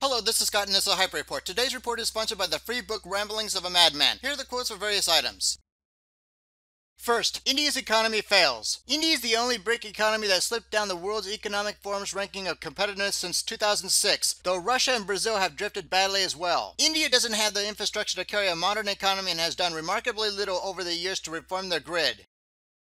Hello, this is Scott and this is a Hype Report. Today's report is sponsored by the free book Ramblings of a Madman. Here are the quotes for various items. First, India's economy fails. India is the only BRIC economy that slipped down the World Economic Forum's ranking of competitiveness since 2006, though Russia and Brazil have drifted badly as well. India doesn't have the infrastructure to carry a modern economy and has done remarkably little over the years to reform their grid.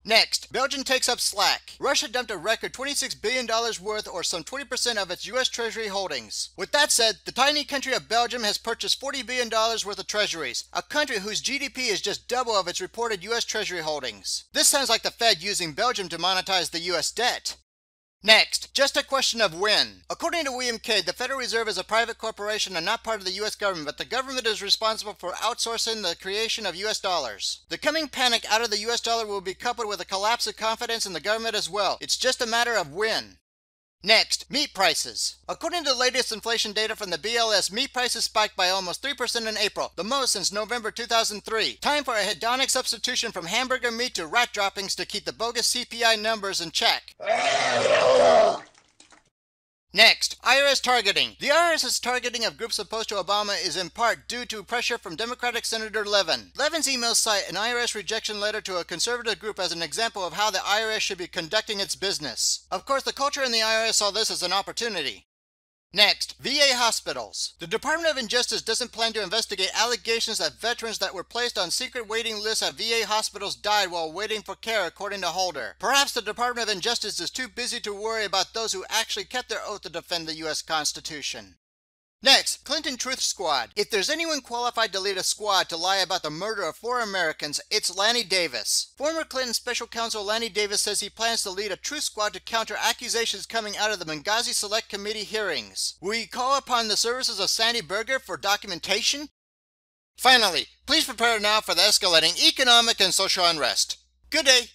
Next, Belgium takes up slack. Russia dumped a record $26 billion worth, or some 20% of its U.S. Treasury holdings. With that said, the tiny country of Belgium has purchased $40 billion worth of treasuries, a country whose GDP is just double of its reported U.S. Treasury holdings. This sounds like the Fed using Belgium to monetize the U.S. debt. Next, just a question of when. According to William K., the Federal Reserve is a private corporation and not part of the U.S. government, but the government is responsible for outsourcing the creation of U.S. dollars. The coming panic out of the U.S. dollar will be coupled with a collapse of confidence in the government as well. It's just a matter of when. Next, meat prices. According to the latest inflation data from the BLS, meat prices spiked by almost 3% in April, the most since November 2003. Time for a hedonic substitution from hamburger meat to rat droppings to keep the bogus CPI numbers in check. Next, IRS targeting. The IRS's targeting of groups opposed to Obama is in part due to pressure from Democratic Senator Levin. Levin's emails cite an IRS rejection letter to a conservative group as an example of how the IRS should be conducting its business. Of course, the culture in the IRS saw this as an opportunity. Next, VA hospitals. The Department of Injustice doesn't plan to investigate allegations that veterans that were placed on secret waiting lists at VA hospitals died while waiting for care, according to Holder. Perhaps the Department of Injustice is too busy to worry about those who actually kept their oath to defend the U.S. Constitution. Next, Clinton Truth Squad. If there's anyone qualified to lead a squad to lie about the murder of 4 Americans, it's Lanny Davis. Former Clinton Special Counsel Lanny Davis says he plans to lead a truth squad to counter accusations coming out of the Benghazi Select Committee hearings. Will he call upon the services of Sandy Berger for documentation? Finally, please prepare now for the escalating economic and social unrest. Good day.